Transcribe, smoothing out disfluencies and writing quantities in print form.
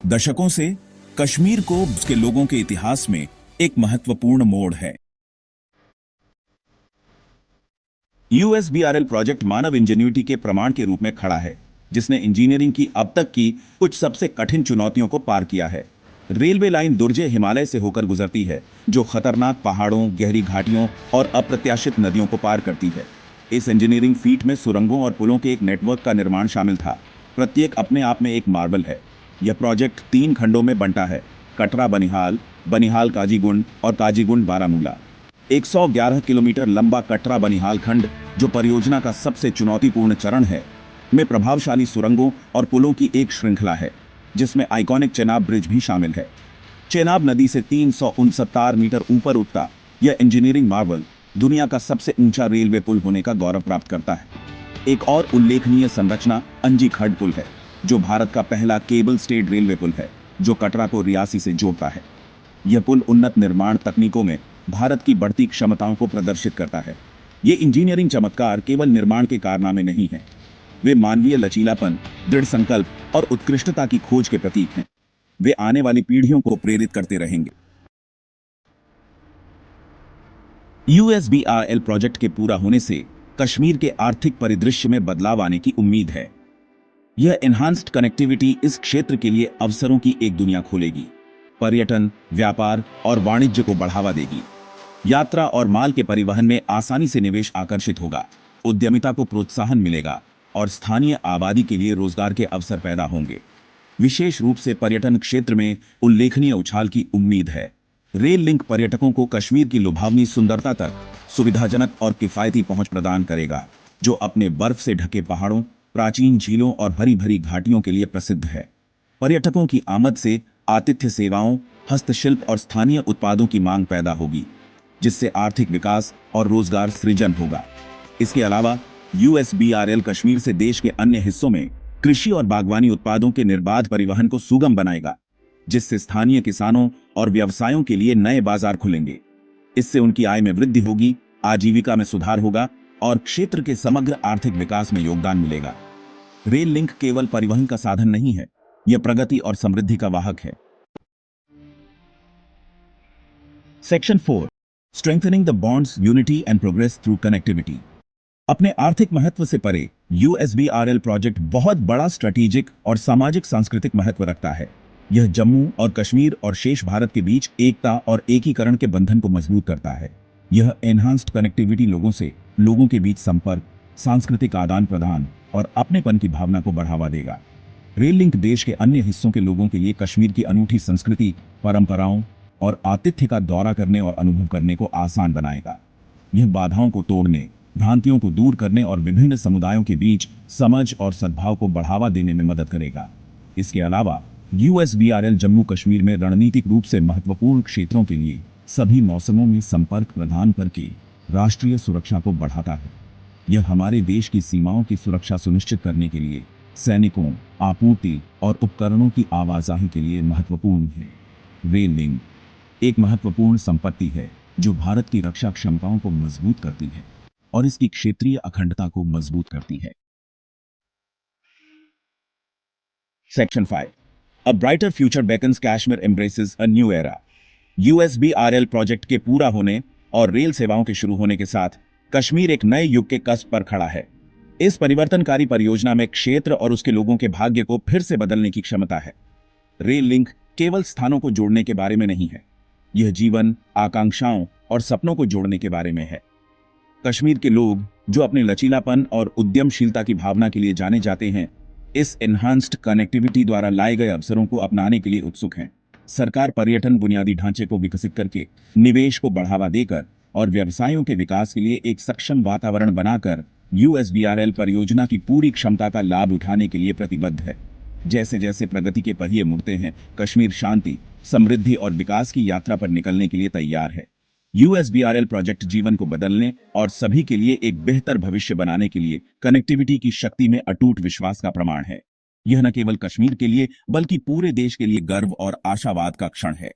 दशकों से कश्मीर को उसके लोगों के इतिहास में एक महत्वपूर्ण मोड़ है। यूएसबीआरएल प्रोजेक्ट मानव इंजीन्यूटी के प्रमाण के रूप में खड़ा है, जिसने इंजीनियरिंग की अब तक की कुछ सबसे कठिन चुनौतियों को पार किया है। रेलवे लाइन दुर्जे हिमालय से होकर गुजरती है, जो खतरनाक पहाड़ों, गहरी घाटियों और अप्रत्याशित नदियों को पार करती है। इस इंजीनियरिंग फीट में सुरंगों और पुलों के एक नेटवर्क का निर्माण शामिल था। प्रत्येक अपने आप में एक मार्बल है। यह प्रोजेक्ट 3 खंडों में बंटा है: कटरा बनिहाल, बनिहाल काजीगुंड और काजीगुंड बारामूला। 111 किलोमीटर लंबा कटरा बनिहाल खंड, जो परियोजना का सबसे चुनौतीपूर्ण चरण है, में प्रभावशाली सुरंगों और पुलों की एक श्रृंखला है, जिसमें आइकॉनिक चेनाब ब्रिज भी शामिल है। चेनाब नदी से 369 मीटर ऊपर उठता यह इंजीनियरिंग मार्वल दुनिया का सबसे ऊंचा रेलवे पुल होने का गौरव प्राप्त करता है। एक और उल्लेखनीय संरचना अंजी खड्ड पुल है, जो भारत का पहला केबल स्टेड रेलवे पुल है, जो कटरा को रियासी से जोड़ता है। यह पुल उन्नत निर्माण तकनीकों में भारत की बढ़ती क्षमताओं को प्रदर्शित करता है। ये इंजीनियरिंग चमत्कार केवल निर्माण के कारनामे नहीं हैं, वे मानवीय लचीलापन, दृढ़ संकल्प और उत्कृष्टता की खोज के प्रतीक हैं। वे आने वाली पीढ़ियों को प्रेरित करते रहेंगे। यूएसबीआरएल प्रोजेक्ट के पूरा होने से कश्मीर के आर्थिक परिदृश्य में बदलाव आने की उम्मीद है। यह एनहांस्ड कनेक्टिविटी इस क्षेत्र के लिए अवसरों की एक दुनिया खोलेगी, पर्यटन, व्यापार और वाणिज्य को बढ़ावा देगी। यात्रा और माल के परिवहन में आसानी से निवेश आकर्षित होगा, उद्यमिता को प्रोत्साहन मिलेगा और स्थानीय आबादी के लिए रोजगार के अवसर पैदा होंगे। विशेष रूप से पर्यटन क्षेत्र में उल्लेखनीय उछाल की उम्मीद है। रेल लिंक पर्यटकों को कश्मीर की लुभावनी सुंदरता तक सुविधाजनक और किफायती पहुंच प्रदान करेगा, जो अपने बर्फ से ढके पहाड़ों, प्राचीन झीलों और हरी भरी घाटियों के लिए प्रसिद्ध है। पर्यटकों की आमद से आतिथ्य सेवाओं, हस्तशिल्प और स्थानीय उत्पादों की मांग पैदा होगी, जिससे आर्थिक विकास और रोजगार सृजन होगा। इसके अलावा यूएसबीआरएल कश्मीर से देश के अन्य हिस्सों में कृषि और बागवानी उत्पादों के निर्बाध परिवहन को सुगम बनाएगा, जिससे स्थानीय किसानों और व्यवसायों के लिए नए बाजार खुलेंगे। इससे उनकी आय में वृद्धि होगी, आजीविका में सुधार होगा और क्षेत्र के समग्र आर्थिक विकास में योगदान मिलेगा। रेल लिंक केवल परिवहन का साधन नहीं है, यह प्रगति और समृद्धि का वाहक है। Section 4, strengthening the bonds, unity and progress through connectivity. अपने आर्थिक महत्व से परे यूएसबीआरएल प्रोजेक्ट बहुत बड़ा स्ट्रेटेजिक और सामाजिक सांस्कृतिक महत्व रखता है। यह जम्मू और कश्मीर और शेष भारत के बीच एकता और एकीकरण के बंधन को मजबूत करता है। यह एनहांस्ड कनेक्टिविटी लोगों के बीच संपर्क, सांस्कृतिक आदान प्रदान और अपनेपन की भावना को बढ़ावा देगा। रेल लिंक देश के अन्य हिस्सों के लोगों के लिए कश्मीर की अनूठी संस्कृति, परंपराओं और आतिथ्य का दौरा करने और अनुभव करने को आसान बनाएगा। यह बाधाओं को तोड़ने, भ्रांतियों को दूर करने और विभिन्न समुदायों के बीच समझ और सद्भाव को बढ़ावा देने में मदद करेगा। इसके अलावा यूएसबीआरएल जम्मू कश्मीर में रणनीतिक रूप से महत्वपूर्ण क्षेत्रों के लिए सभी मौसमों में संपर्क प्रदान करके राष्ट्रीय सुरक्षा को बढ़ाता है। यह हमारे देश की सीमाओं की सुरक्षा सुनिश्चित करने के लिए सैनिकों, आपूर्ति और उपकरणों की आवाजाही के लिए महत्वपूर्ण है। रेल लिंक एक महत्वपूर्ण संपत्ति है, जो भारत की रक्षा क्षमताओं को मजबूत करती है और इसकी क्षेत्रीय अखंडता को मजबूत करती है। Section 5, a brighter future beckons, Kashmir embraces a new era. USBRL project के पूरा होने और रेल सेवाओं के शुरू होने के साथ कश्मीर एक नए युग के कस्प पर खड़ा है। इस परिवर्तनकारी परियोजना में क्षेत्र और उसके लोगों के भाग्य को फिर से बदलने की क्षमता है। रेल लिंक केवल स्थानों को जोड़ने के बारे में नहीं है, यह जीवन, आकांक्षाओं और सपनों को जोड़ने के बारे में है। कश्मीर के लोग, जो अपने लचीलापन और उद्यमशीलता की भावना के लिए जाने जाते हैं, इस एनहांस्ड कनेक्टिविटी द्वारा लाए गए अवसरों को अपनाने के लिए उत्सुक हैं। सरकार पर्यटन बुनियादी ढांचे को विकसित करके, निवेश को बढ़ावा देकर और व्यवसायों के विकास के लिए एक सक्षम वातावरण बनाकर यूएसबीआरएल परियोजना की पूरी क्षमता का लाभ उठाने के लिए प्रतिबद्ध है। जैसे जैसे प्रगति के पहिए मुड़ते हैं, कश्मीर शांति, समृद्धि और विकास की यात्रा पर निकलने के लिए तैयार है। यूएसबीआरएल प्रोजेक्ट जीवन को बदलने और सभी के लिए एक बेहतर भविष्य बनाने के लिए कनेक्टिविटी की शक्ति में अटूट विश्वास का प्रमाण है। यह न केवल कश्मीर के लिए बल्कि पूरे देश के लिए गर्व और आशावाद का क्षण है।